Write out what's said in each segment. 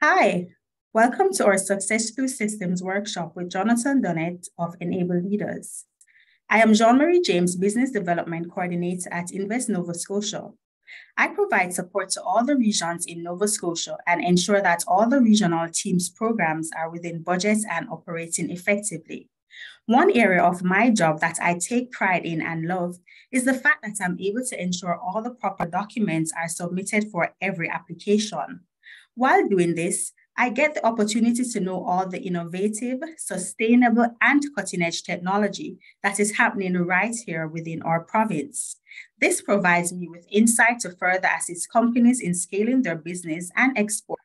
Hi, welcome to our Success Through Systems workshop with Jonathan Dunnett of Enable Leaders. I am Jean-Marie James, Business Development Coordinator at Invest Nova Scotia. I provide support to all the regions in Nova Scotia and ensure that all the regional teams' programs are within budgets and operating effectively. One area of my job that I take pride in and love is the fact that I'm able to ensure all the proper documents are submitted for every application. While doing this, I get the opportunity to know all the innovative, sustainable, and cutting edge technology that is happening right here within our province. This provides me with insight to further assist companies in scaling their business and export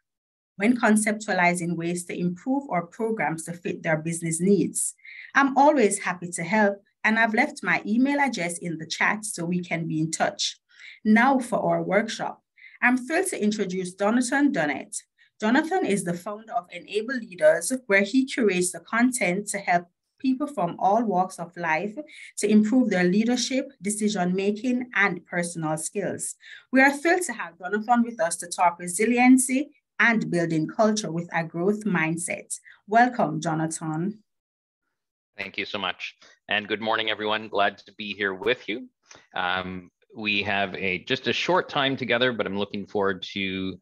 when conceptualizing ways to improve our programs to fit their business needs. I'm always happy to help, and I've left my email address in the chat so we can be in touch. Now for our workshop. I'm thrilled to introduce Jonathan Dunnett. Jonathan is the founder of Enable Leaders, where he curates the content to help people from all walks of life to improve their leadership, decision-making, and personal skills. We are thrilled to have Jonathan with us to talk resiliency and building culture with a growth mindset. Welcome, Jonathan. Thank you so much. And good morning, everyone. Glad to be here with you. We have just a short time together, but I'm looking forward to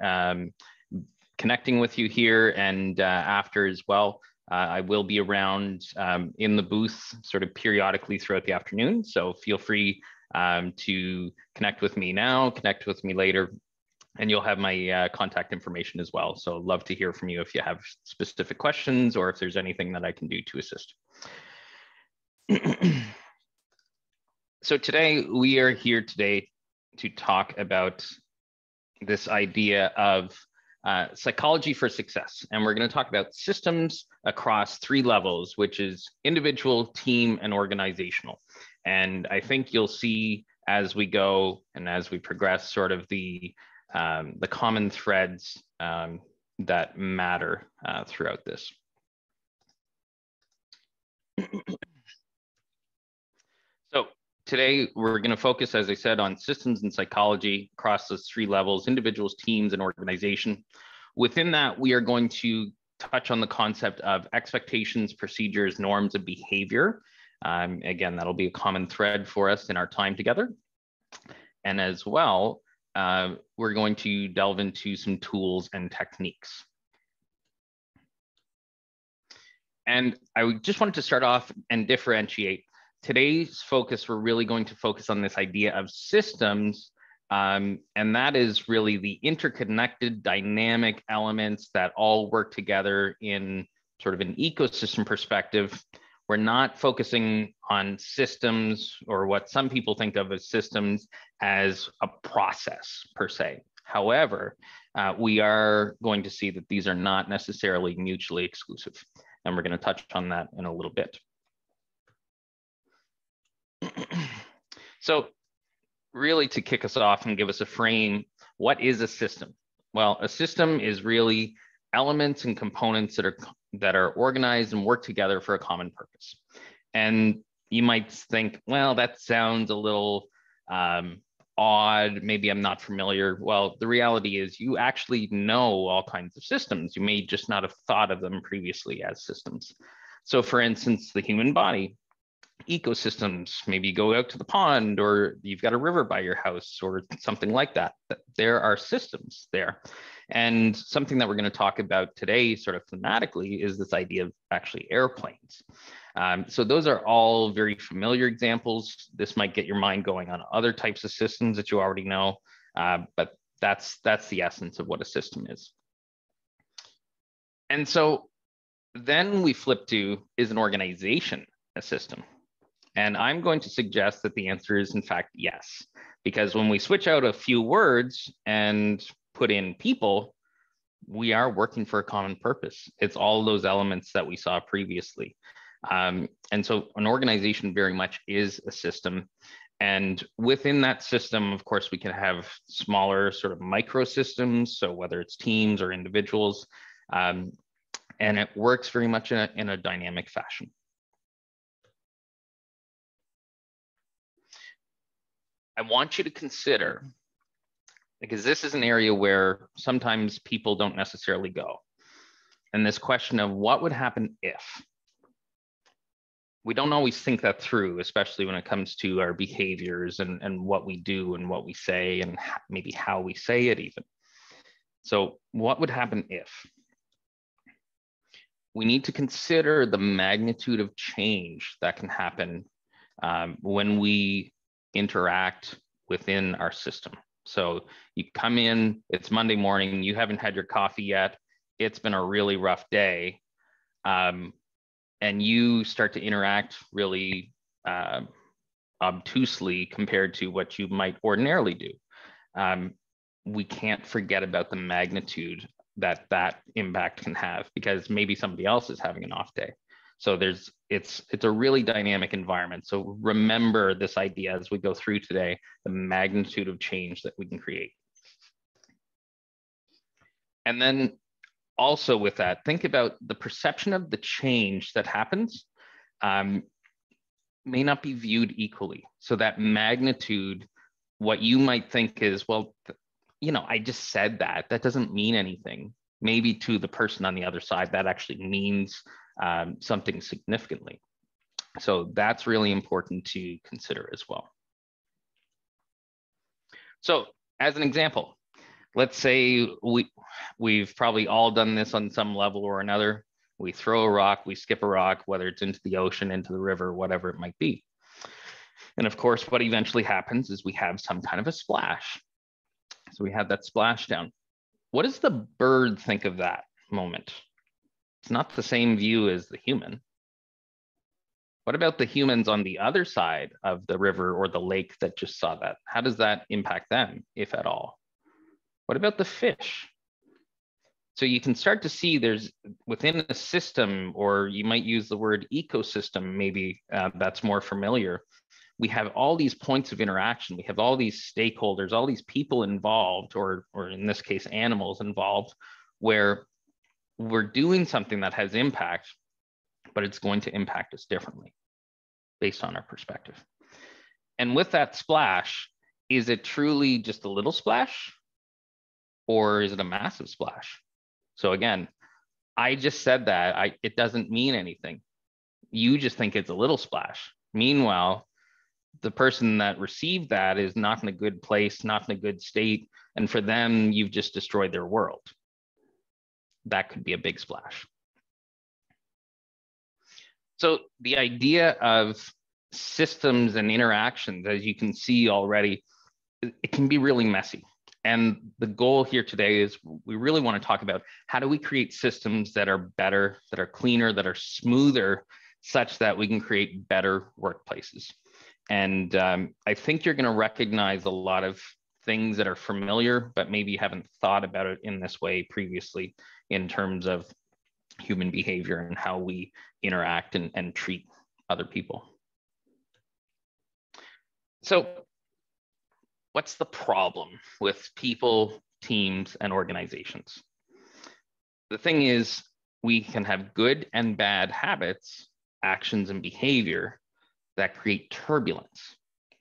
connecting with you here and after as well. I will be around in the booth sort of periodically throughout the afternoon. So feel free to connect with me now, connect with me later, and you'll have my contact information as well. So love to hear from you if you have specific questions or if there's anything that I can do to assist. So today we are here today to talk about this idea of psychology for success. And we're going to talk about systems across three levels, which is individual, team, and organizational. And I think you'll see as we go and as we progress sort of the common threads that matter throughout this. So today, we're going to focus, as I said, on systems and psychology across those three levels, individuals, teams, and organization. Within that, we are going to touch on the concept of expectations, procedures, norms, and behavior. Again, that'll be a common thread for us in our time together. And as well, we're going to delve into some tools and techniques. And I just wanted to start off and differentiate. Today's focus, we're really going to focus on this idea of systems, and that is really the interconnected dynamic elements that all work together in sort of an ecosystem perspective. We're not focusing on systems or what some people think of as systems as a process per se. However, we are going to see that these are not necessarily mutually exclusive, and we're going to touch on that in a little bit. So really, to kick us off and give us a frame, what is a system? Well, a system is really elements and components that are organized and work together for a common purpose. And you might think, well, that sounds a little odd. Maybe I'm not familiar. Well, the reality is you actually know all kinds of systems. You may just not have thought of them previously as systems. So for instance, the human body, ecosystems, maybe you go out to the pond or you've got a river by your house or something like that. There are systems there. And something that we're going to talk about today sort of thematically is this idea of actually airplanes. So those are all very familiar examples. This might get your mind going on other types of systems that you already know, but that's the essence of what a system is. And so then we flip to, is an organization a system? And I'm going to suggest that the answer is, in fact, yes. Because when we switch out a few words and put in people, we are working for a common purpose. It's all those elements that we saw previously. And so an organization very much is a system. And within that system, of course, we can have smaller sort of microsystems. So whether it's teams or individuals, and it works very much in a dynamic fashion. I want you to consider, because this is an area where sometimes people don't necessarily go. And this question of what would happen if. We don't always think that through, especially when it comes to our behaviors and what we do and what we say and maybe how we say it even. So what would happen if? We need to consider the magnitude of change that can happen when we interact within our system. So you come in, it's Monday morning, you haven't had your coffee yet, it's been a really rough day, and you start to interact really obtusely compared to what you might ordinarily do. We can't forget about the magnitude that that impact can have, because maybe somebody else is having an off day. So it's a really dynamic environment. So remember this idea as we go through today, the magnitude of change that we can create. And then also with that, think about the perception of the change that happens may not be viewed equally. So that magnitude, what you might think is, well, you know, I just said that, that doesn't mean anything. Maybe to the person on the other side, that actually means something significantly. So that's really important to consider as well. So as an example, let's say we've probably all done this on some level or another. We throw a rock, we skip a rock, whether it's into the ocean, into the river, whatever it might be. And of course, what eventually happens is we have some kind of a splash. So we have that splashdown. What does the bird think of that moment? It's not the same view as the human. What about the humans on the other side of the river or the lake that just saw that? How does that impact them, if at all? What about the fish? So you can start to see there's within a system, or you might use the word ecosystem, maybe that's more familiar. We have all these points of interaction. We have all these stakeholders, all these people involved, or in this case, animals involved, where we're doing something that has impact, but it's going to impact us differently based on our perspective. And with that splash, is it truly just a little splash, or is it a massive splash? So again, I just said that it doesn't mean anything. You just think it's a little splash. Meanwhile, the person that received that is not in a good place, not in a good state. And for them, you've just destroyed their world. That could be a big splash. So the idea of systems and interactions, as you can see already, it can be really messy. And the goal here today is we really want to talk about how do we create systems that are better, that are cleaner, that are smoother, such that we can create better workplaces. And I think you're going to recognize a lot of things that are familiar, but maybe you haven't thought about it in this way previously in terms of human behavior and how we interact and treat other people. So what's the problem with people, teams, and organizations? The thing is, we can have good and bad habits, actions, and behavior that create turbulence.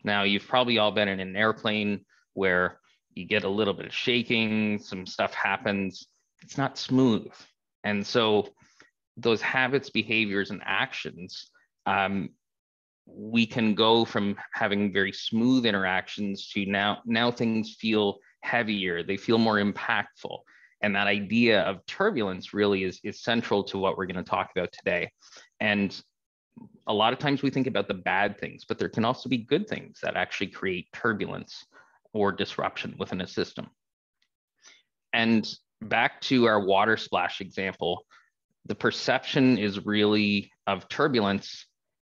Now, you've probably all been in an airplane where you get a little bit of shaking, some stuff happens, it's not smooth. And so those habits, behaviors, and actions, we can go from having very smooth interactions to now things feel heavier, they feel more impactful. And that idea of turbulence really is central to what we're going to talk about today. And a lot of times we think about the bad things, but there can also be good things that actually create turbulence or disruption within a system. And back to our water splash example, the perception is really of turbulence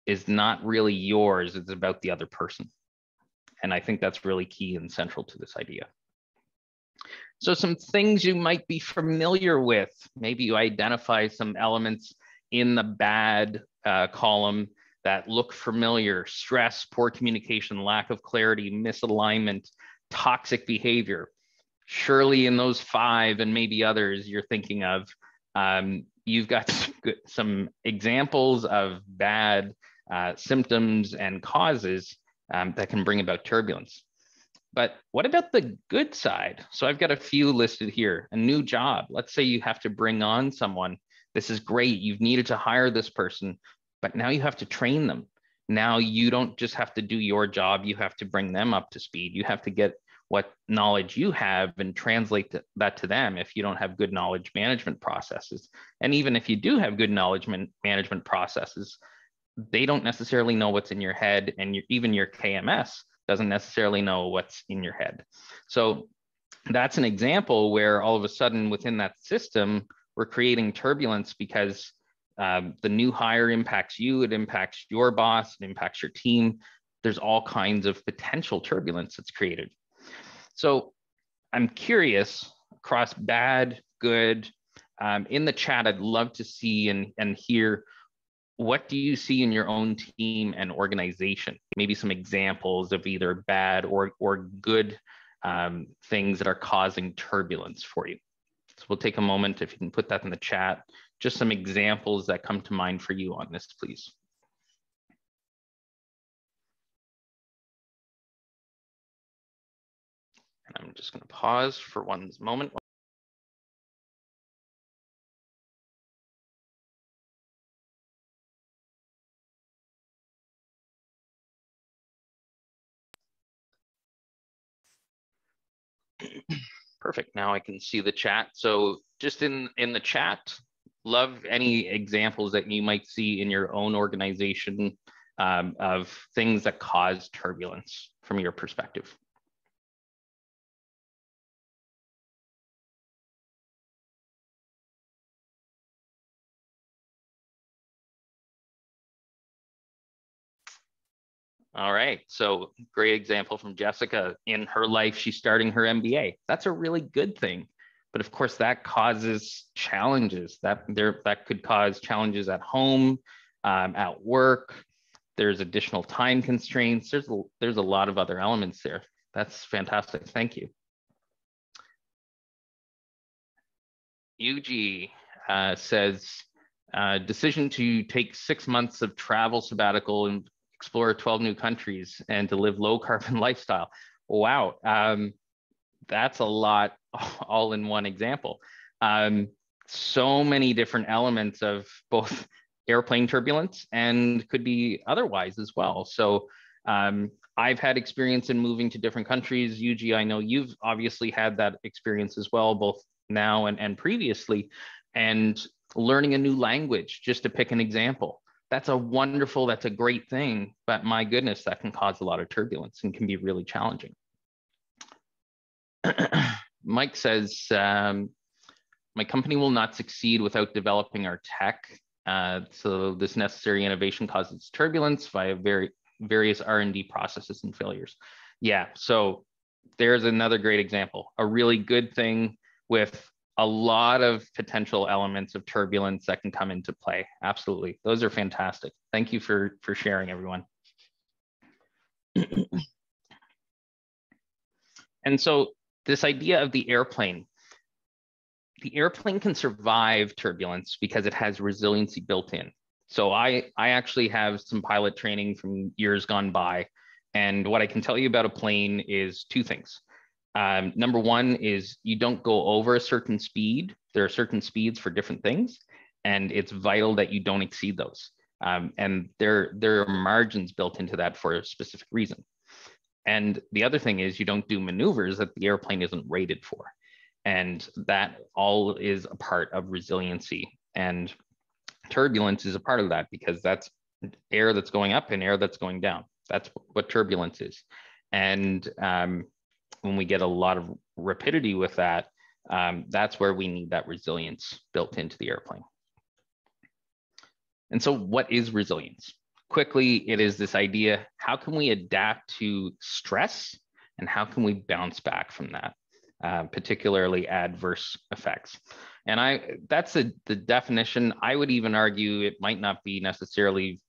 is not really yours, it's about the other person. And I think that's really key and central to this idea. So some things you might be familiar with, maybe you identify some elements in the bad column that look familiar: stress, poor communication, lack of clarity, misalignment, toxic behavior. Surely in those 5 and maybe others you're thinking of, you've got some examples of bad symptoms and causes that can bring about turbulence. But what about the good side? So I've got a few listed here. A new job. Let's say you have to bring on someone This is great. You've needed to hire this person, but now you have to train them. Now you don't just have to do your job, you have to bring them up to speed. You have to get what knowledge you have and translate that to them if you don't have good knowledge management processes. And even if you do have good knowledge management processes, they don't necessarily know what's in your head, and even your KMS doesn't necessarily know what's in your head. So that's an example where all of a sudden within that system, we're creating turbulence because the new hire impacts you, it impacts your boss, it impacts your team. There's all kinds of potential turbulence that's created. So I'm curious, across bad, good, in the chat, I'd love to see and hear, what do you see in your own team and organization? Maybe some examples of either bad or good things that are causing turbulence for you. So we'll take a moment, if you can put that in the chat, just some examples that come to mind for you on this, please. And I'm just going to pause for one moment. Perfect. Now I can see the chat. So just in the chat, love any examples that you might see in your own organization of things that cause turbulence from your perspective. All right, so great example from Jessica. In her life, she's starting her MBA. That's a really good thing. But of course, that causes challenges. That could cause challenges at home, at work. There's additional time constraints. There's a lot of other elements there. That's fantastic. Thank you. Yuji says, decision to take 6 months of travel sabbatical and explore 12 new countries and to live low carbon lifestyle. Wow, that's a lot all in one example. So many different elements of both airplane turbulence and could be otherwise as well. So I've had experience in moving to different countries. Yuji, I know you've obviously had that experience as well, both now and previously, and learning a new language, just to pick an example. That's a great thing, but my goodness, that can cause a lot of turbulence and can be really challenging. Mike says, my company will not succeed without developing our tech. So this necessary innovation causes turbulence via various R&D processes and failures. Yeah, so there's another great example, a really good thing with a lot of potential elements of turbulence that can come into play. Absolutely. Those are fantastic. Thank you for sharing, everyone. And so this idea of the airplane can survive turbulence because it has resiliency built in. So I actually have some pilot training from years gone by. And what I can tell you about a plane is two things. Number one is you don't go over a certain speed. There are certain speeds for different things, and it's vital that you don't exceed those. And there are margins built into that for a specific reason. And the other thing is you don't do maneuvers that the airplane isn't rated for. And that all is a part of resiliency. And turbulence is a part of that because that's air that's going up and air that's going down. That's what turbulence is. And when we get a lot of rapidity with that, that's where we need that resilience built into the airplane. And so what is resilience? Quickly, it is this idea, how can we adapt to stress and how can we bounce back from that, particularly adverse effects? And that's the definition. I would even argue it might not be necessarily,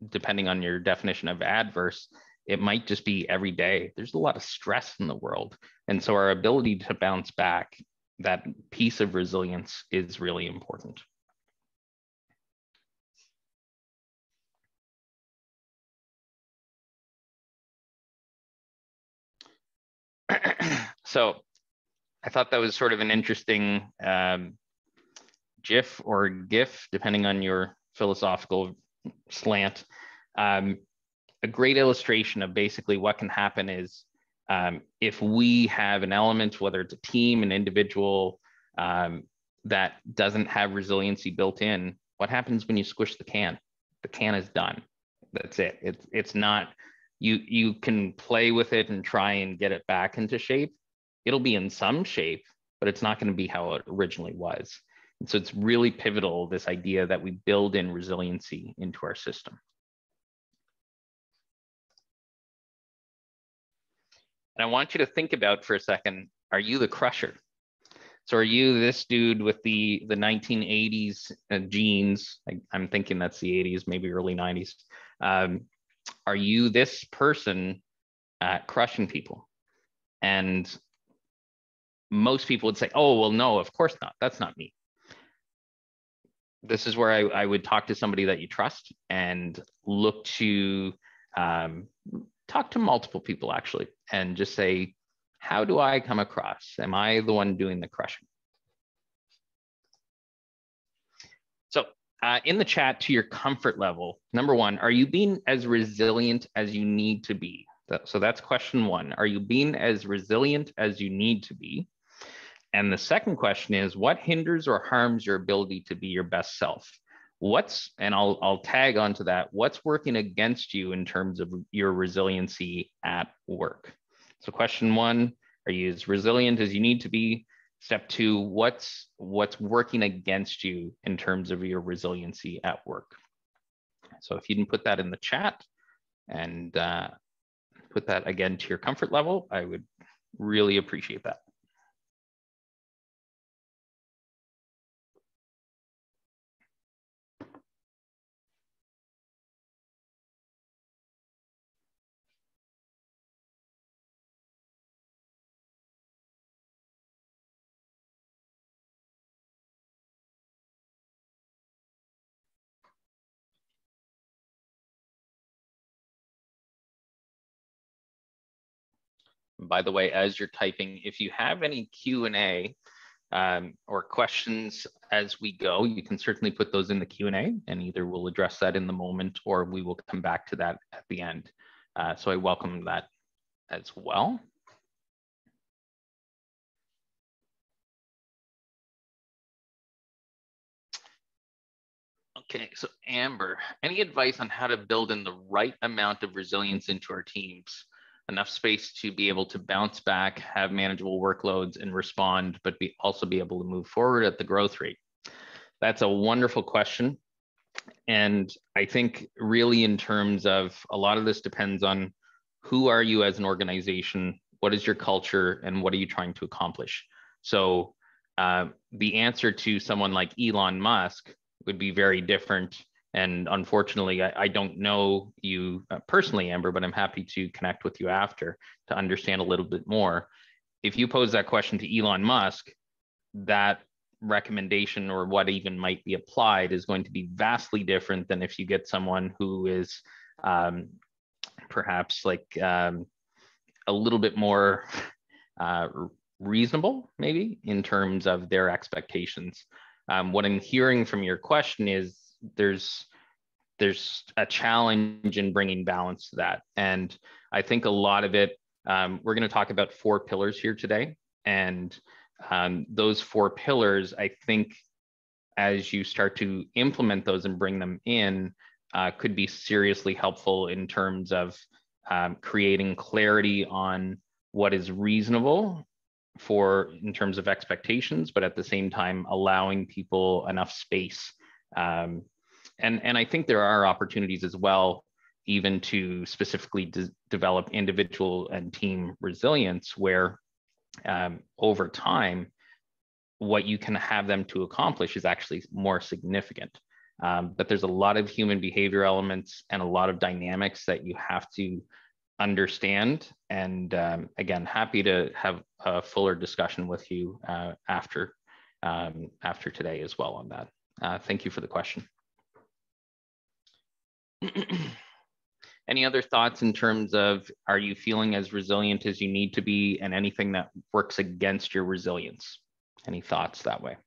depending on your definition of adverse, it might just be every day. There's a lot of stress in the world. And so our ability to bounce back, that piece of resilience is really important. So I thought that was sort of an interesting GIF or GIF, depending on your philosophical slant. A great illustration of basically what can happen is if we have an element, whether it's a team, an individual, that doesn't have resiliency built in, what happens when you squish the can? The can is done. That's it. It's not, you can play with it and try and get it back into shape. It'll be in some shape, but it's not going to be how it originally was. And so it's really pivotal, this idea that we build in resiliency into our system. And I want you to think about for a second, are you the crusher? So are you this dude with the 1980s jeans? I'm thinking that's the 80s, maybe early 90s. Are you this person crushing people? And most people would say, oh, well, no, of course not. That's not me. This is where I would talk to somebody that you trust and look to talk to multiple people actually, and just say, how do I come across? Am I the one doing the crushing? So in the chat, to your comfort level, number one, are you being as resilient as you need to be? So that's question one. Are you being as resilient as you need to be? And the second question is, what hinders or harms your ability to be your best self? And I'll tag onto that, what's working against you in terms of your resiliency at work? So question one, are you as resilient as you need to be? Step two, what's working against you in terms of your resiliency at work? So if you can put that in the chat and put that again to your comfort level, I would really appreciate that. By the way, as you're typing, if you have any Q&A or questions as we go, you can certainly put those in the Q&A, and either we'll address that in the moment or we will come back to that at the end. So I welcome that as well. Okay, so Amber, any advice on how to build in the right amount of resilience into our teams? Enough space to be able to bounce back, have manageable workloads and respond, but also be able to move forward at the growth rate? That's a wonderful question. And I think really in terms of a lot of this depends on who are you as an organization, what is your culture, and what are you trying to accomplish? So the answer to someone like Elon Musk would be very different. And unfortunately, I don't know you personally, Amber, but I'm happy to connect with you after to understand a little bit more. If you pose that question to Elon Musk, that recommendation or what even might be applied is going to be vastly different than if you get someone who is perhaps like a little bit more reasonable, maybe, in terms of their expectations. What I'm hearing from your question is there's a challenge in bringing balance to that. And I think a lot of it, we're going to talk about 4 pillars here today. And those 4 pillars, I think, as you start to implement those and bring them in, could be seriously helpful in terms of creating clarity on what is reasonable in terms of expectations, but at the same time allowing people enough space. And I think there are opportunities as well, even to specifically develop individual and team resilience, where over time, what you can have them to accomplish is actually more significant. But there's a lot of human behavior elements and a lot of dynamics that you have to understand. And again, happy to have a fuller discussion with you after today as well on that. Thank you for the question. Any other thoughts in terms of, are you feeling as resilient as you need to be, and anything that works against your resilience? Any thoughts that way?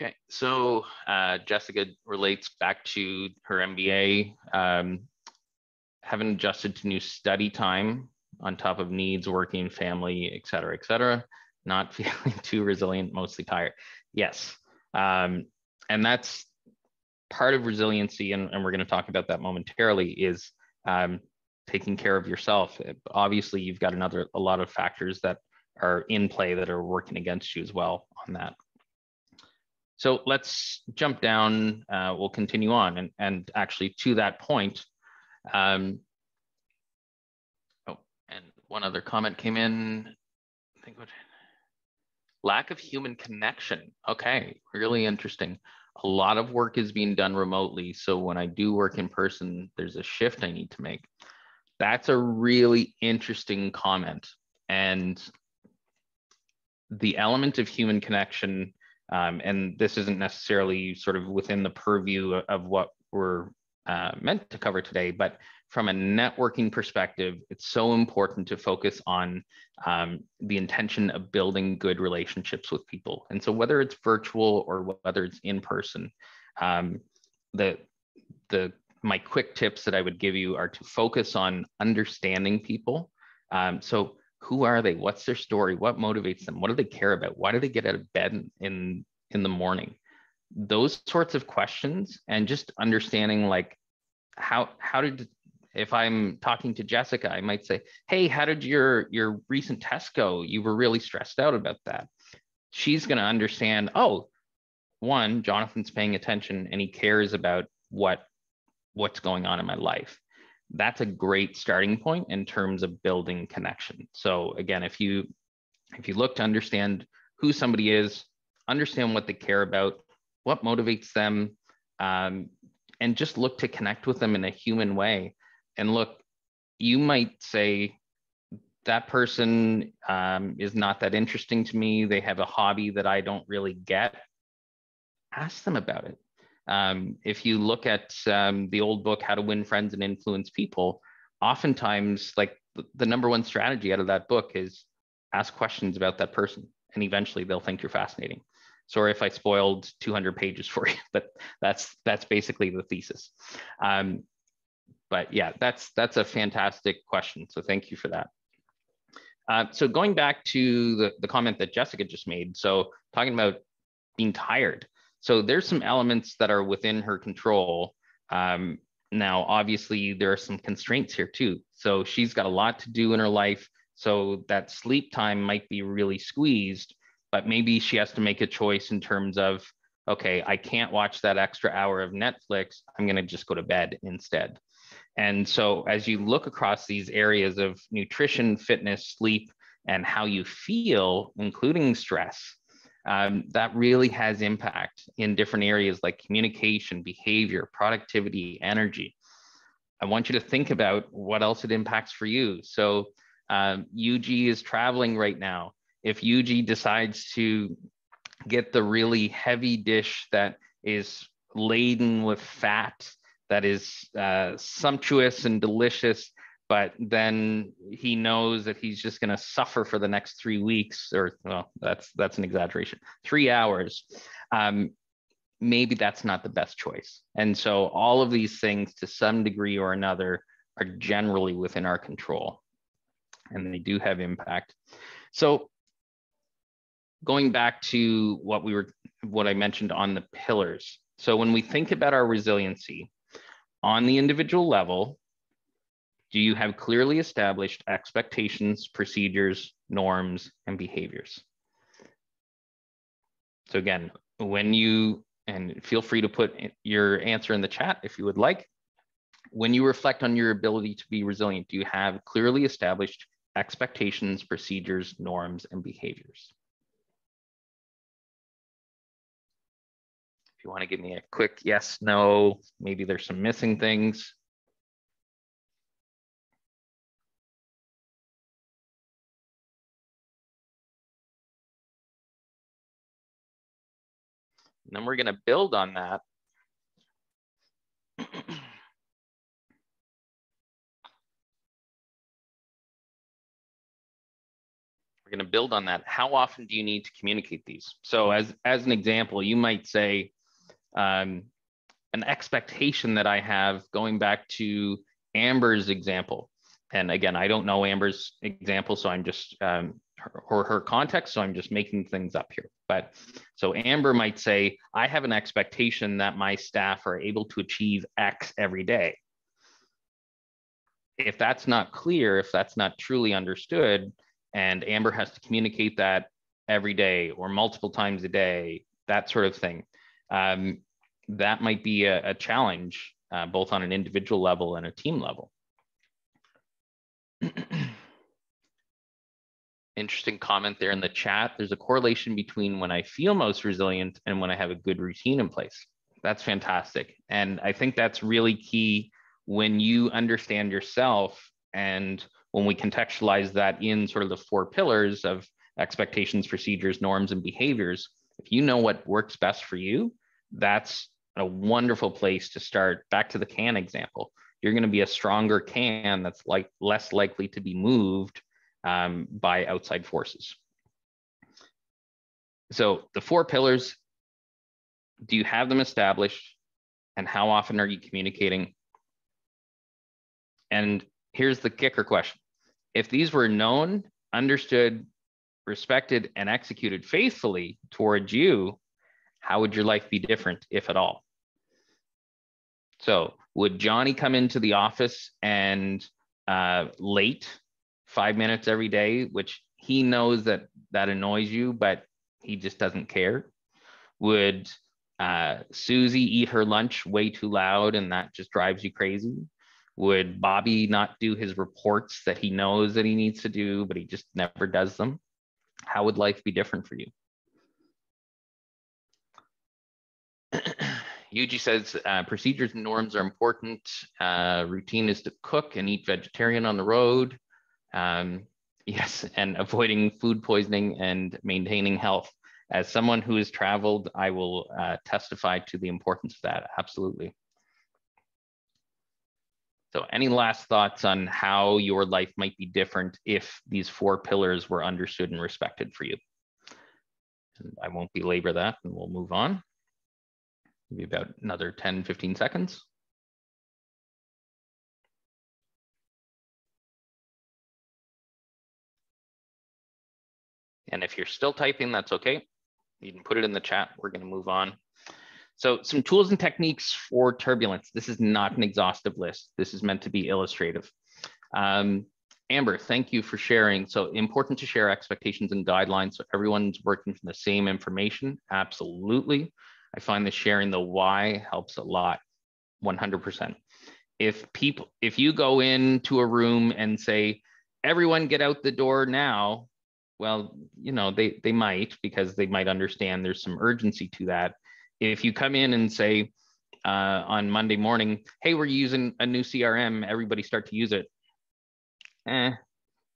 Okay, so Jessica relates back to her MBA, having adjusted to new study time on top of needs, working, family, et cetera, not feeling too resilient, mostly tired. Yes, and that's part of resiliency, and we're going to talk about that momentarily, is taking care of yourself. Obviously, you've got a lot of factors that are in play that are working against you as well on that. So let's jump down. We'll continue on, and actually to that point. And one other comment came in. I think what lack of human connection. Okay, really interesting. A lot of work is being done remotely. So when I do work in person, there's a shift I need to make. That's a really interesting comment. And the element of human connection, and this isn't necessarily sort of within the purview of what we're meant to cover today, but from a networking perspective, it's so important to focus on the intention of building good relationships with people. And so whether it's virtual or whether it's in person, my quick tips that I would give you are to focus on understanding people. So who are they? What's their story? What motivates them? What do they care about? Why do they get out of bed in the morning? Those sorts of questions, and just understanding like how did, if I'm talking to Jessica, I might say, hey, how did your recent test go? You were really stressed out about that. She's going to understand, oh, one, Jonathan's paying attention and he cares about what's going on in my life. That's a great starting point in terms of building connection. So again, if you look to understand who somebody is, understand what they care about, what motivates them, and just look to connect with them in a human way. And look, you might say that person is not that interesting to me. They have a hobby that I don't really get. Ask them about it. If you look at the old book, How to Win Friends and Influence People, oftentimes like the number one strategy out of that book is ask questions about that person, and eventually they'll think you're fascinating. Sorry if I spoiled 200 pages for you, but that's basically the thesis. But yeah, that's a fantastic question. So thank you for that. So going back to the comment that Jessica just made, so talking about being tired. So there's some elements that are within her control. Now, obviously, there are some constraints here too. So she's got a lot to do in her life. So that sleep time might be really squeezed, but maybe she has to make a choice in terms of, okay, I can't watch that extra hour of Netflix. I'm going to just go to bed instead. And so as you look across these areas of nutrition, fitness, sleep, and how you feel, including stress, that really has impact in different areas like communication, behavior, productivity, energy. I want you to think about what else it impacts for you. So UG is traveling right now. If UG decides to get the really heavy dish that is laden with fat, that is sumptuous and delicious, but then he knows that he's just going to suffer for the next 3 weeks, or well, that's an exaggeration, 3 hours. Maybe that's not the best choice. And so all of these things to some degree or another are generally within our control, and they do have impact. So going back to what I mentioned on the pillars. So when we think about our resiliency on the individual level, do you have clearly established expectations, procedures, norms, and behaviors? So again, and feel free to put your answer in the chat if you would like. When you reflect on your ability to be resilient, do you have clearly established expectations, procedures, norms, and behaviors? If you want to give me a quick yes, no, maybe there's some missing things. And then we're going to build on that. we're going to build on that. How often do you need to communicate these? So as an example, you might say an expectation that I have, going back to Amber's example. And again, I don't know Amber's example, so I'm just her context, so I'm just making things up here. But so Amber might say, I have an expectation that my staff are able to achieve X every day. If that's not clear, if that's not truly understood, and Amber has to communicate that every day or multiple times a day, that sort of thing, that might be a challenge, both on an individual level and a team level. Interesting comment there in the chat. There's a correlation between when I feel most resilient and when I have a good routine in place. That's fantastic. And I think that's really key when you understand yourself, and when we contextualize that in sort of the 4 pillars of expectations, procedures, norms, and behaviors. If you know what works best for you, that's a wonderful place to start. Back to the can example, you're going to be a stronger can that's less likely to be moved by outside forces. So the 4 pillars, do you have them established, and how often are you communicating? And here's the kicker question. If these were known, understood, respected, and executed faithfully towards you, how would your life be different, if at all? So would Johnny come into the office and late 5 minutes every day, which he knows that annoys you, but he just doesn't care? Would Susie eat her lunch way too loud and that just drives you crazy? Would Bobby not do his reports that he knows that he needs to do, but he just never does them? How would life be different for you? Yuji says, procedures and norms are important. Routine is to cook and eat vegetarian on the road. Yes, and avoiding food poisoning and maintaining health. As someone who has traveled, I will testify to the importance of that, absolutely. So any last thoughts on how your life might be different if these 4 pillars were understood and respected for you? And I won't belabor that, and we'll move on. Maybe about another 10, 15 seconds. And if you're still typing, that's okay. You can put it in the chat. We're going to move on. So some tools and techniques for turbulence. This is not an exhaustive list. This is meant to be illustrative. Amber, thank you for sharing. So important to share expectations and guidelines so everyone's working from the same information. Absolutely. I find that sharing the why helps a lot, 100%. If you go into a room and say, everyone get out the door now, well, you know, they might, because they might understand there's some urgency to that. If you come in and say on Monday morning, hey, we're using a new CRM, everybody start to use it,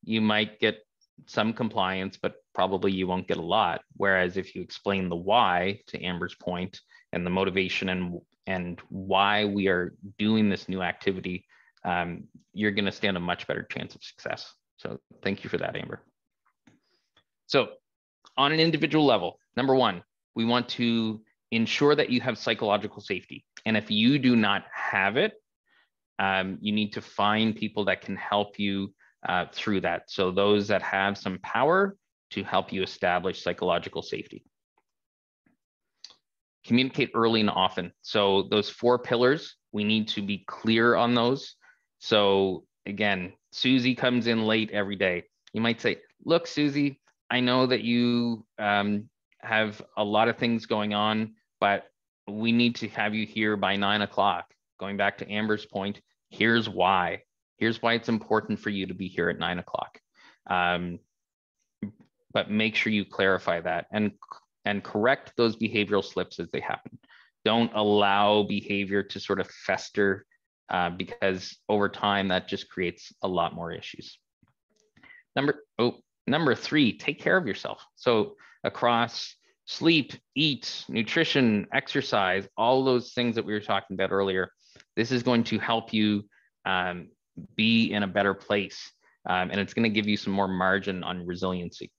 you might get some compliance, but probably you won't get a lot. Whereas if you explain the why, to Amber's point, and the motivation and why we are doing this new activity, you're going to stand a much better chance of success. So thank you for that, Amber. So on an individual level, number 1, we want to ensure that you have psychological safety. And if you do not have it, you need to find people that can help you through that. So those that have some power to help you establish psychological safety. Communicate early and often. So those 4 pillars, we need to be clear on those. So again, Susie comes in late every day. You might say, look, Susie, I know that you have a lot of things going on, but we need to have you here by 9 o'clock. Going back to Amber's point, here's why. Here's why it's important for you to be here at 9 o'clock. But make sure you clarify that and correct those behavioral slips as they happen. Don't allow behavior to sort of fester because over time that just creates a lot more issues. Number 3, take care of yourself. So across sleep, eat, nutrition, exercise, all those things that we were talking about earlier, this is going to help you be in a better place. And it's going to give you some more margin on resiliency.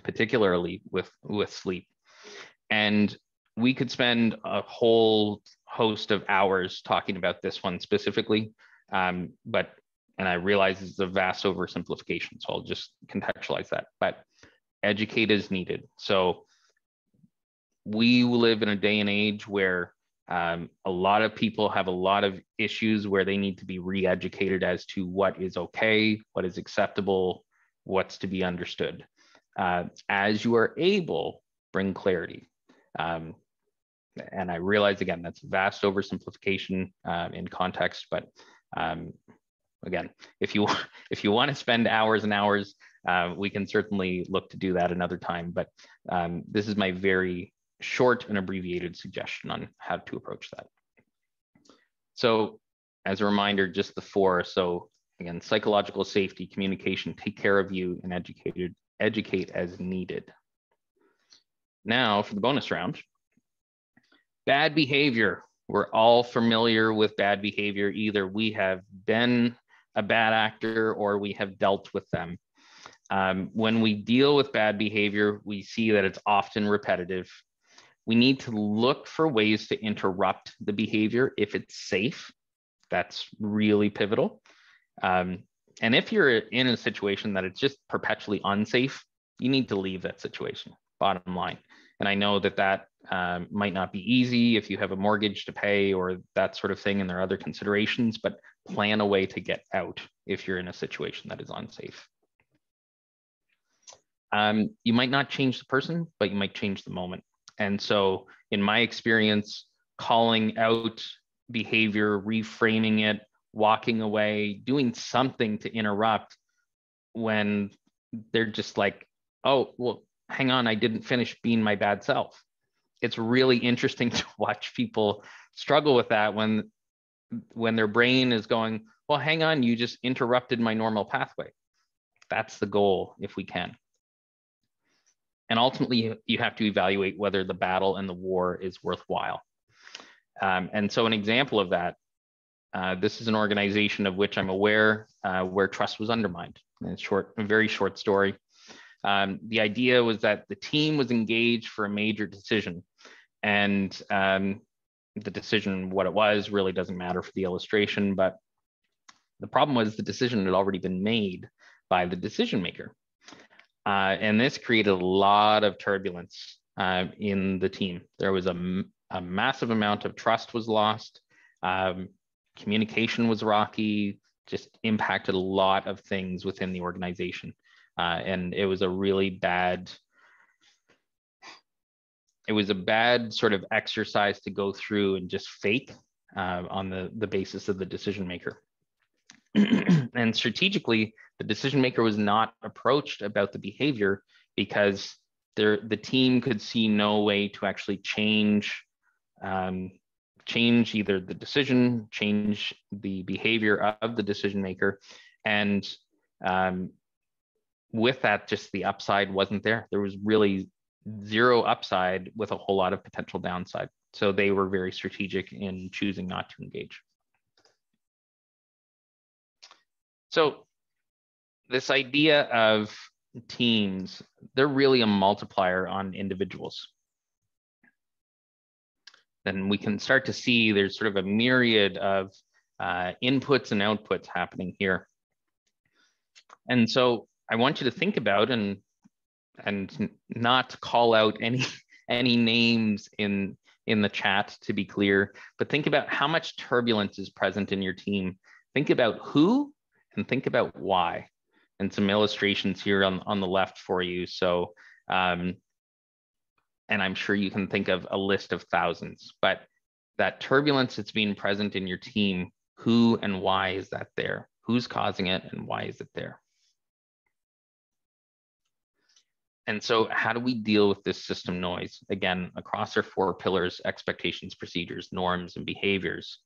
particularly with sleep. And we could spend a whole host of hours talking about this one specifically, and I realize it's a vast oversimplification, so I'll just contextualize that. But educate is needed. So we live in a day and age where a lot of people have a lot of issues where they need to be re-educated as to what is okay, what is acceptable, what's to be understood. As you are able, bring clarity. And I realize, again, that's a vast oversimplification in context, but again, if you want to spend hours and hours, we can certainly look to do that another time. But this is my very short and abbreviated suggestion on how to approach that. So as a reminder, just the four. So again, psychological safety, communication, take care of you, and educate as needed. Now for the bonus round. Bad behavior. We're all familiar with bad behavior. Either we have been a bad actor or we have dealt with them. When we deal with bad behavior, we see that it's often repetitive. We need to look for ways to interrupt the behavior if it's safe. That's really pivotal. And if you're in a situation that it's just perpetually unsafe, you need to leave that situation, bottom line. And I know that might not be easy if you have a mortgage to pay or that sort of thing, and there are other considerations, but plan a way to get out if you're in a situation that is unsafe. You might not change the person, but you might change the moment. And so in my experience, calling out behavior, reframing it, walking away, doing something to interrupt when they're just like, oh, well, hang on, I didn't finish being my bad self. It's really interesting to watch people struggle with that when their brain is going, well, hang on, you just interrupted my normal pathway. That's the goal, if we can. And ultimately, you have to evaluate whether the battle and the war is worthwhile. And so an example of that, this is an organization of which I'm aware where trust was undermined. And it's a very short story. The idea was that the team was engaged for a major decision, and the decision, what it was, really doesn't matter for the illustration, but the problem was the decision had already been made by the decision maker. And this created a lot of turbulence in the team. There was a massive amount of trust was lost. Communication was rocky, just impacted a lot of things within the organization. And it was a really bad, sort of exercise to go through and just fake on the basis of the decision maker. And strategically, the decision maker was not approached about the behavior because the team could see no way to actually change either the decision, change the behavior of the decision maker. And with that, just the upside wasn't there. There was really zero upside with a whole lot of potential downside. So they were very strategic in choosing not to engage. So this idea of teams, they're really a multiplier on individuals. Then we can start to see there's sort of a myriad of inputs and outputs happening here. And so I want you to think about and not call out any names in the chat, to be clear, but think about how much turbulence is present in your team. Think about who and think about why. And some illustrations here on the left for you. So, and I'm sure you can think of a list of thousands, but that turbulence that's being present in your team, who and why is that there? Who's causing it and why is it there? And so how do we deal with this system noise? Again, across our 4 pillars: expectations, procedures, norms, and behaviors.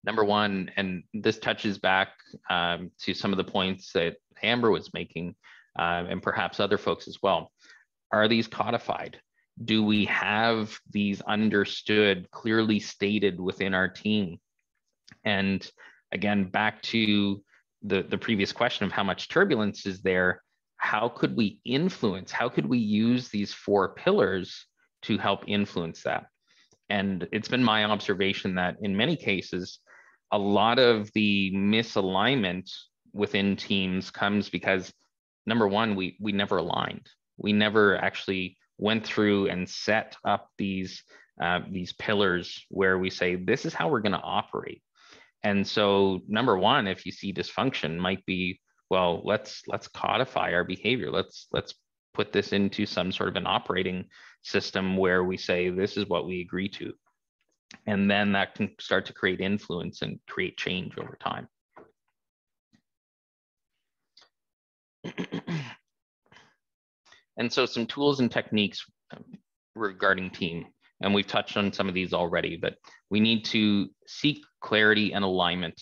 Number one, and this touches back to some of the points that Amber was making, and perhaps other folks as well. Are these codified? Do we have these understood, clearly stated within our team? And again, back to the previous question of how much turbulence is there, how could we influence? How could we use these 4 pillars to help influence that? And it's been my observation that in many cases, a lot of the misalignment within teams comes because, number one, we never aligned. We never actually went through and set up these pillars where we say, this is how we're going to operate. And so number one, if you see dysfunction, might be, well, let's codify our behavior. Let's put this into some sort of an operating system where we say, this is what we agree to. And then that can start to create influence and create change over time. And so some tools and techniques regarding team, and we've touched on some of these already, but we need to seek clarity and alignment.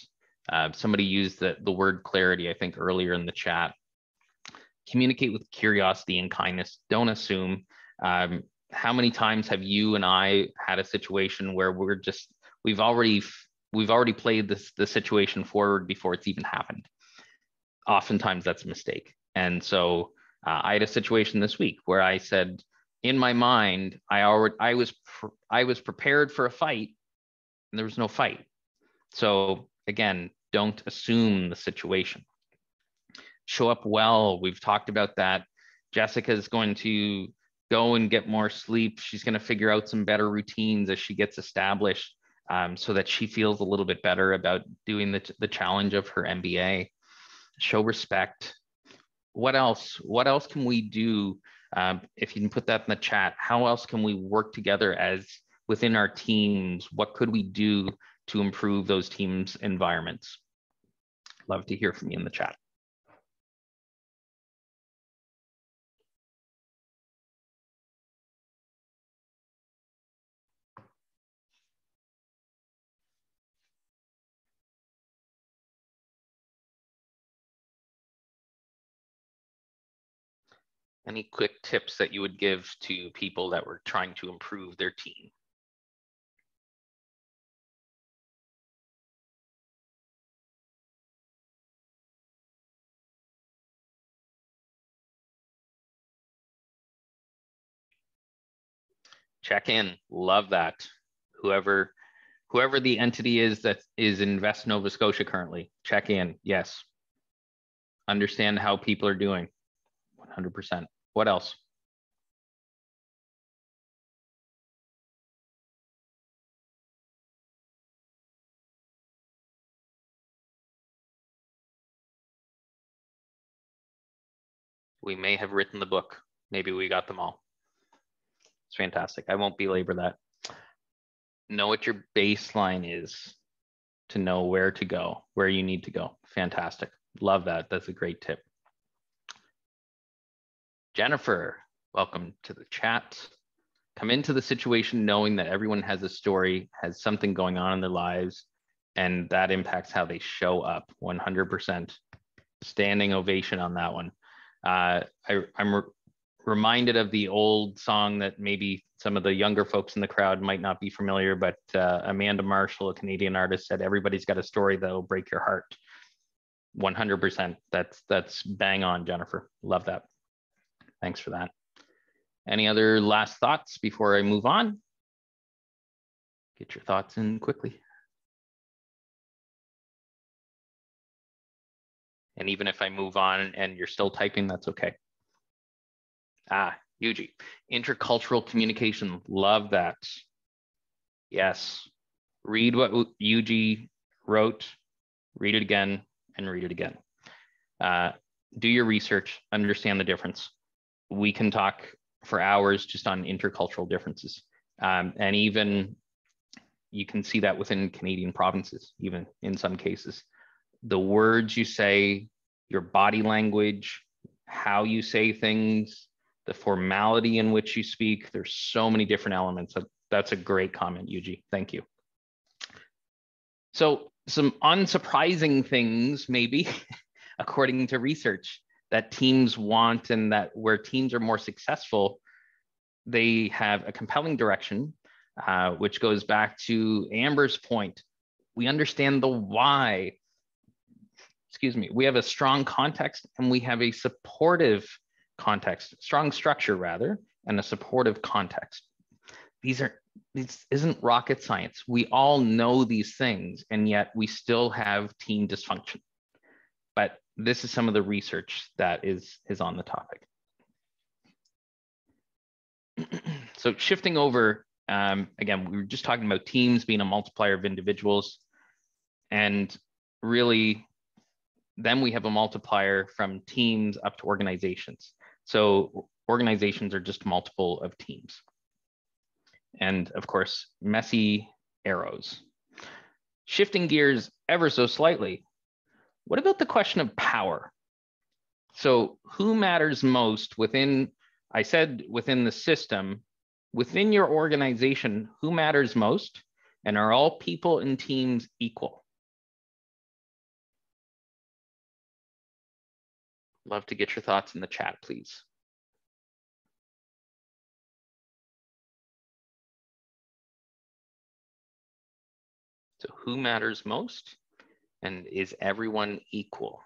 Somebody used the word clarity, I think, earlier in the chat. Communicate with curiosity and kindness. Don't assume. How many times have you and I had a situation where we've already played the situation forward before it's even happened? Oftentimes that's a mistake. And so I had a situation this week where I said, in my mind, I was prepared for a fight, and there was no fight. So again, don't assume the situation. Show up well. We've talked about that. Jessica's going to go and get more sleep. She's going to figure out some better routines as she gets established, so that she feels a little bit better about doing the challenge of her MBA. Show respect. What else? What else can we do? If you can put that in the chat, how else can we work together as within our teams? What could we do to improve those teams' environments? Love to hear from you in the chat. Any quick tips that you would give to people that were trying to improve their team? Check in. Love that. Whoever the entity is that is Invest Nova Scotia currently, check in. Yes. Understand how people are doing. 100%. What else? We may have written the book. Maybe we got them all. It's fantastic. I won't belabor that. Know what your baseline is to know where to go, where you need to go. Fantastic. Love that. That's a great tip. Jennifer, welcome to the chat. Come into the situation knowing that everyone has a story, has something going on in their lives, and that impacts how they show up. 100%. Standing ovation on that one. I'm reminded of the old song that maybe some of the younger folks in the crowd might not be familiar, but Amanda Marshall, a Canadian artist, said, everybody's got a story that'll break your heart. 100%. That's bang on, Jennifer. Love that. Thanks for that. Any other last thoughts before I move on? Get your thoughts in quickly. And even if I move on and you're still typing, that's okay. Yuji, intercultural communication, love that. Yes, read what Yuji wrote, read it again, and read it again. Do your research, understand the difference. We can talk for hours just on intercultural differences. And even you can see that within Canadian provinces, even in some cases. The words you say, your body language, how you say things, the formality in which you speak, there's so many different elements. That's a great comment, Yuji. Thank you. So some unsurprising things, maybe, according to research, that teams want and that where teams are more successful, they have a compelling direction, which goes back to Amber's point. We understand the why. we have a strong context and we have a supportive context, strong structure rather, and a supportive context. This isn't rocket science. We all know these things, and yet we still have team dysfunction. But this is some of the research that is on the topic. So shifting over, again, we were just talking about teams being a multiplier of individuals, and really then we have a multiplier from teams up to organizations. So organizations are just a multiple of teams. And of course, messy arrows. Shifting gears ever so slightly, what about the question of power? So who matters most within, I said within the system, within your organization, who matters most? And are all people and teams equal? Love to get your thoughts in the chat, please. So who matters most? And is everyone equal?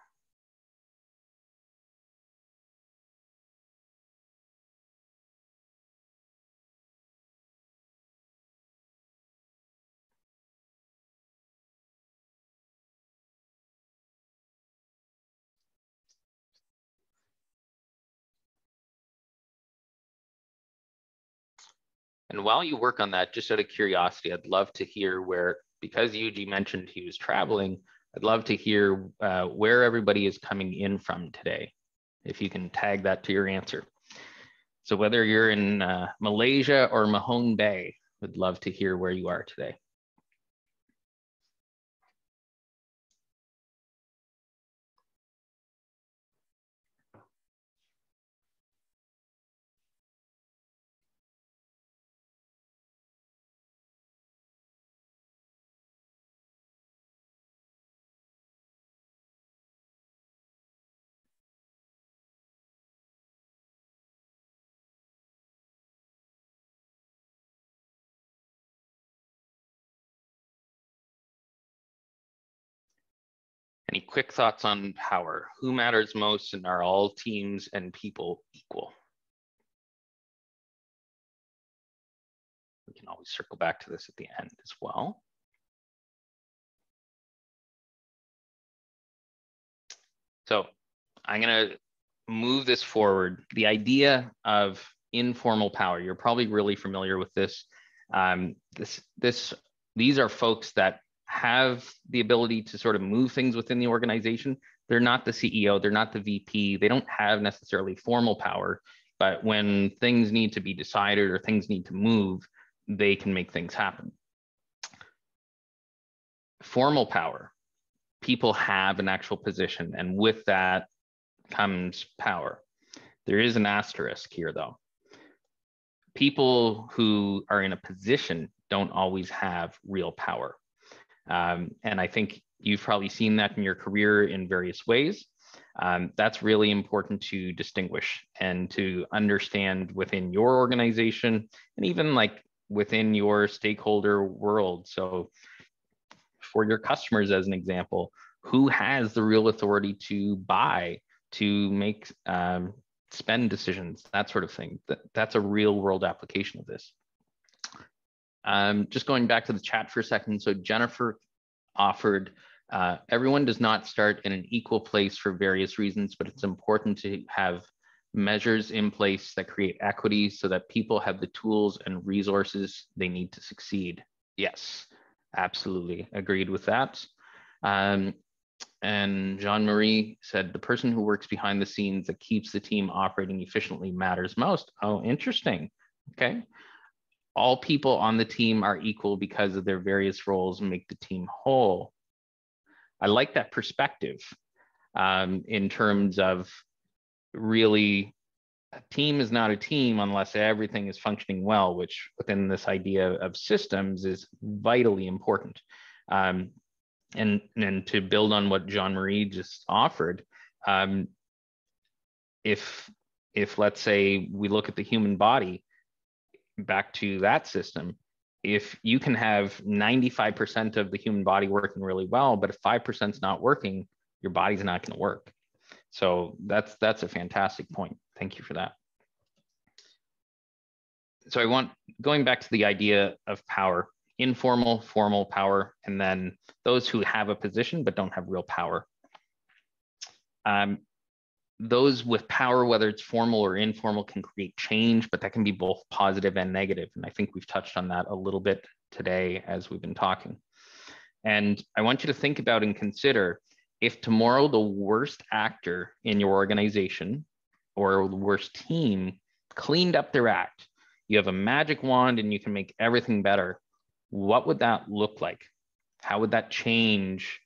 And while you work on that, just out of curiosity, I'd love to hear where, because Yuji mentioned he was traveling, I'd love to hear where everybody is coming in from today, if you can tag that to your answer. So whether you're in Malaysia or Mahone Bay, would love to hear where you are today. Any quick thoughts on power? Who matters most, and are all teams and people equal? We can always circle back to this at the end as well. So I'm going to move this forward. The idea of informal power, you're probably really familiar with this. These are folks that have the ability to sort of move things within the organization. They're not the CEO, they're not the VP, they don't have necessarily formal power, but when things need to be decided or things need to move, they can make things happen. Formal power, people have an actual position, and with that comes power. There is an asterisk here though. People who are in a position don't always have real power. And I think you've probably seen that in your career in various ways. That's really important to distinguish and to understand within your organization and even like within your stakeholder world. So for your customers, as an example, who has the real authority to buy, to make spend decisions, that sort of thing. That's a real world application of this. Just going back to the chat for a second. So Jennifer offered, everyone does not start in an equal place for various reasons, but it's important to have measures in place that create equity so that people have the tools and resources they need to succeed. Yes, absolutely agreed with that. And Jean-Marie said, the person who works behind the scenes that keeps the team operating efficiently matters most. Oh, interesting. Okay. All people on the team are equal because of their various roles and make the team whole. I like that perspective in terms of really a team is not a team unless everything is functioning well, which within this idea of systems is vitally important. And to build on what Jean-Marie just offered, if let's say we look at the human body, back to that system, if you can have 95% of the human body working really well, but if 5% is not working, your body's not going to work. So that's a fantastic point. Thank you for that. So going back to the idea of power, informal, formal power, and then those who have a position but don't have real power. Those with power, whether it's formal or informal, can create change, but that can be both positive and negative. And I think we've touched on that a little bit today as we've been talking. And I want you to think about and consider, if tomorrow the worst actor in your organization or the worst team cleaned up their act, you have a magic wand and you can make everything better, what would that look like? How would that change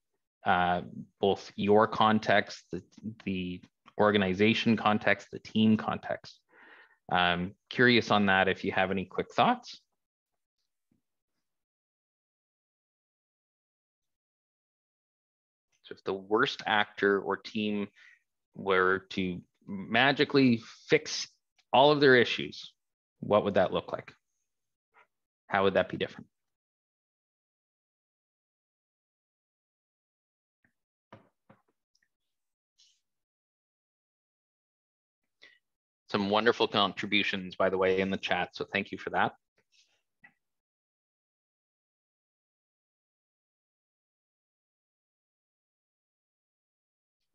both your context, the organization context, the team context? Curious on that if you have any quick thoughts. So if the worst actor or team were to magically fix all of their issues, what would that look like? How would that be different? Some wonderful contributions, by the way, in the chat, so thank you for that.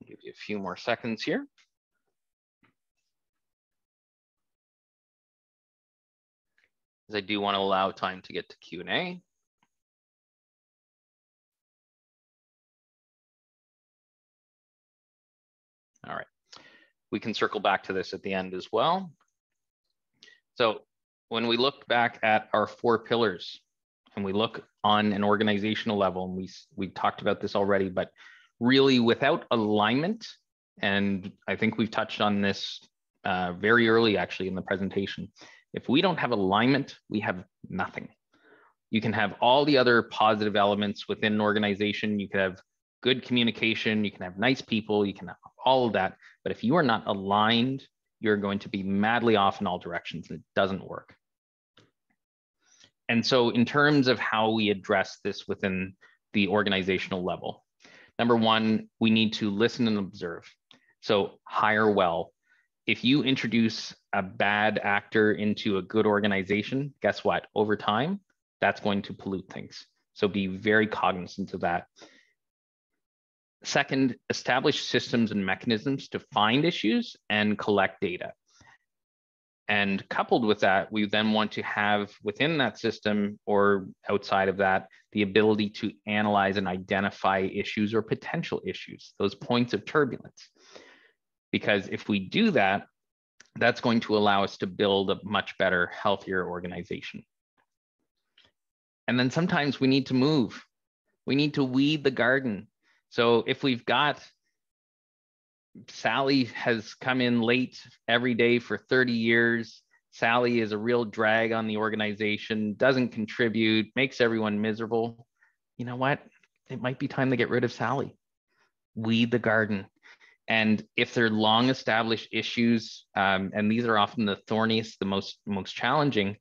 I'll give you a few more seconds here. As I do want to allow time to get to Q&A. All right, we can circle back to this at the end as well. So when we look back at our 4 pillars and we look on an organizational level, and we talked about this already, but really without alignment, and I think we've touched on this very early actually in the presentation, if we don't have alignment, we have nothing. You can have all the other positive elements within an organization. You can have good communication, you can have nice people, you can have all of that. But if you are not aligned, you're going to be madly off in all directions, and it doesn't work. And so in terms of how we address this within the organizational level, number one, we need to listen and observe. So hire well. If you introduce a bad actor into a good organization, guess what? Over time, that's going to pollute things. So be very cognizant of that. Second, establish systems and mechanisms to find issues and collect data. And coupled with that, we then want to have within that system or outside of that, the ability to analyze and identify issues or potential issues, those points of turbulence. Because if we do that, that's going to allow us to build a much better, healthier organization. And then sometimes we need to move. We need to weed the garden. So if we've got Sally has come in late every day for 30 years, Sally is a real drag on the organization, doesn't contribute, makes everyone miserable. You know what? It might be time to get rid of Sally. Weed the garden. And if they're long established issues, and these are often the thorniest, the most challenging,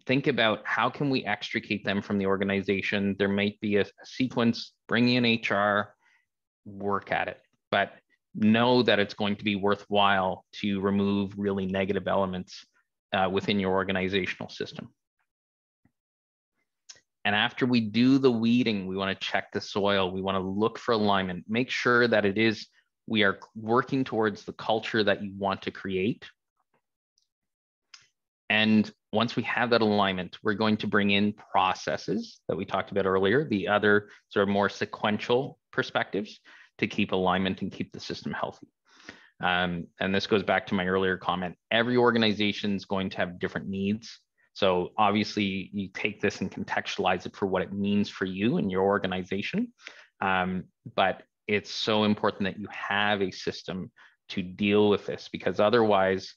think about how can we extricate them from the organization. There might be a sequence, bring in HR, work at it, but know that it's going to be worthwhile to remove really negative elements within your organizational system. And after we do the weeding, we want to check the soil. We want to look for alignment, make sure that we are working towards the culture that you want to create. And once we have that alignment, we're going to bring in processes that we talked about earlier, the other sort of more sequential perspectives to keep alignment and keep the system healthy. And this goes back to my earlier comment. Every organization is going to have different needs. So obviously you take this and contextualize it for what it means for you and your organization. But it's so important that you have a system to deal with this, because otherwise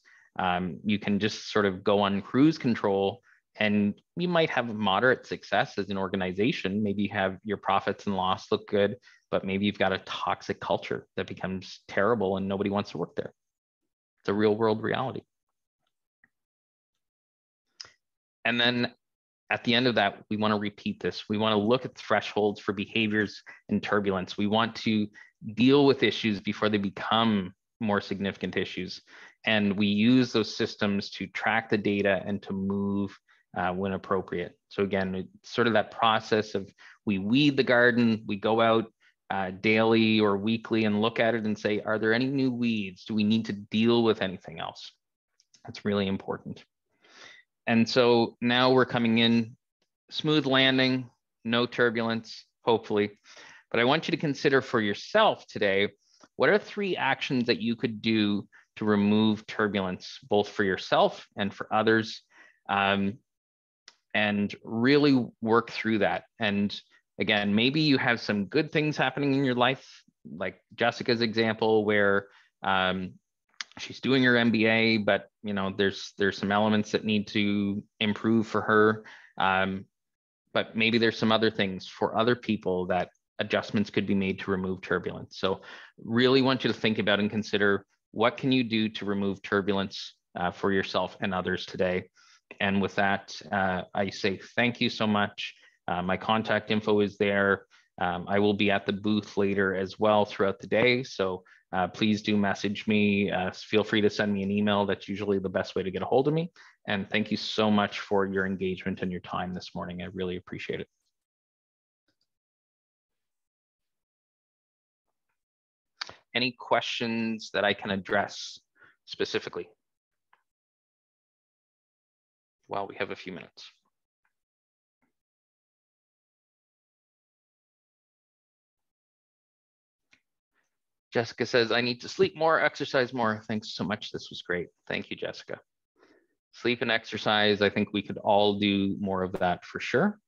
you can just sort of go on cruise control and you might have moderate success as an organization. Maybe you have your profits and loss look good, but maybe you've got a toxic culture that becomes terrible and nobody wants to work there. It's a real world reality. And then at the end of that, we want to repeat this. We want to look at thresholds for behaviors and turbulence. We want to deal with issues before they become more significant issues. And we use those systems to track the data and to move when appropriate. So again, it's sort of that process of we weed the garden, we go out daily or weekly and look at it and say, are there any new weeds? Do we need to deal with anything else? That's really important. And so now we're coming in, smooth landing, no turbulence, hopefully. But I want you to consider for yourself today, what are 3 actions that you could do to remove turbulence, both for yourself and for others, and really work through that. And again, maybe you have some good things happening in your life, like Jessica's example, where she's doing her MBA, but you know, there's some elements that need to improve for her. But maybe there's some other things for other people that adjustments could be made to remove turbulence. So really want you to think about and consider, what can you do to remove turbulence for yourself and others today? And with that, I say thank you so much. My contact info is there. I will be at the booth later as well throughout the day. So please do message me. Feel free to send me an email. That's usually the best way to get a hold of me. And thank you so much for your engagement and your time this morning. I really appreciate it. Any questions that I can address specifically while we have a few minutes? Jessica says, I need to sleep more, exercise more. Thanks so much. This was great. Thank you, Jessica. Sleep and exercise, I think we could all do more of that for sure.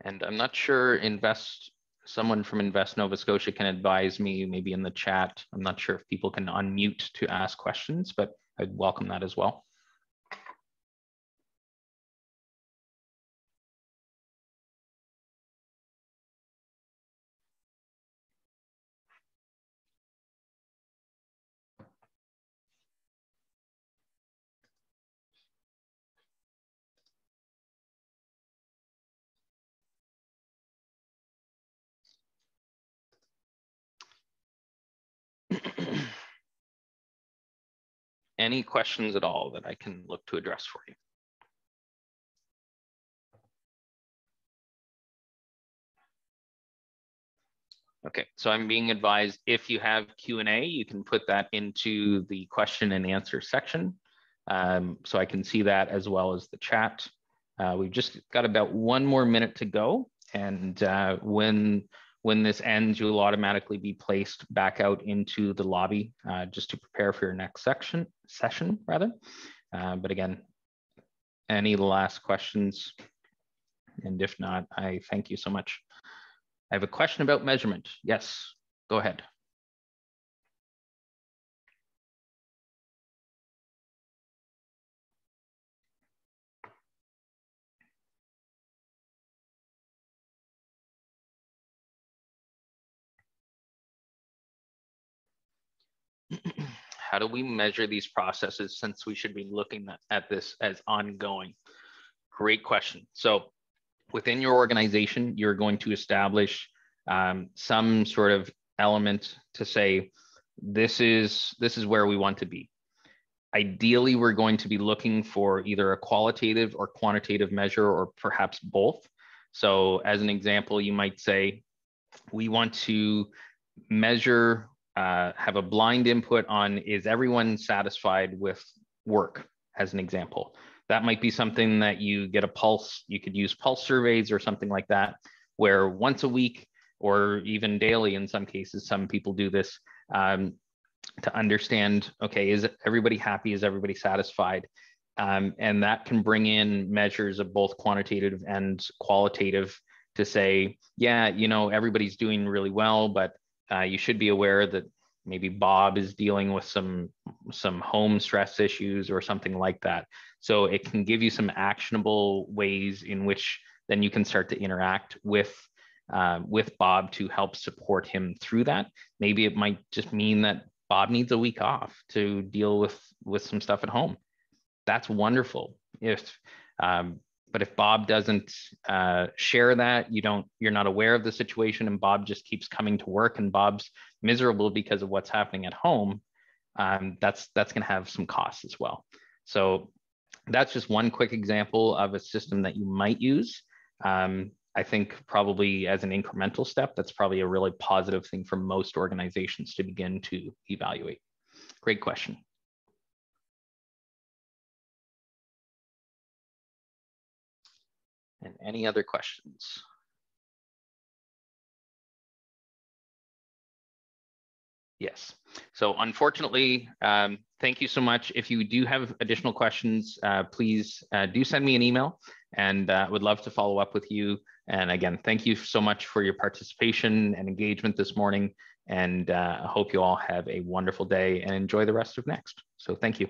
And I'm not sure someone from Invest Nova Scotia can advise me, maybe in the chat. I'm not sure if people can unmute to ask questions, but I'd welcome that as well. Any questions at all that I can look to address for you? Okay, so I'm being advised if you have Q&A, you can put that into the question and answer section. So I can see that as well as the chat. We've just got about 1 more minute to go. And when this ends, you'll automatically be placed back out into the lobby just to prepare for your next session rather. But again, any last questions? And if not, I thank you so much. I have a question about measurement. Yes, go ahead. How do we measure these processes, since we should be looking at this as ongoing? Great question. So within your organization, you're going to establish some sort of element to say, this is where we want to be. Ideally, we're going to be looking for either a qualitative or quantitative measure, or perhaps both. So as an example, you might say, we want to measure, have a blind input on, is everyone satisfied with work, as an example. That might be something that you get a pulse. You could use pulse surveys or something like that, where once a week or even daily, in some cases, some people do this to understand, okay, is everybody happy? Is everybody satisfied? And that can bring in measures of both quantitative and qualitative to say, yeah, you know, everybody's doing really well, but you should be aware that maybe Bob is dealing with some home stress issues or something like that. So it can give you some actionable ways in which then you can start to interact with Bob to help support him through that. Maybe it might just mean that Bob needs a week off to deal with some stuff at home. That's wonderful. If But if Bob doesn't share that, you're not aware of the situation, and Bob just keeps coming to work, and Bob's miserable because of what's happening at home, that's going to have some costs as well. So that's just one quick example of a system that you might use. I think probably as an incremental step, that's probably a really positive thing for most organizations to begin to evaluate. Great question. And any other questions? Yes. So unfortunately, thank you so much. If you do have additional questions, please do send me an email, and would love to follow up with you. And again, thank you so much for your participation and engagement this morning. And I hope you all have a wonderful day and enjoy the rest of next. So thank you.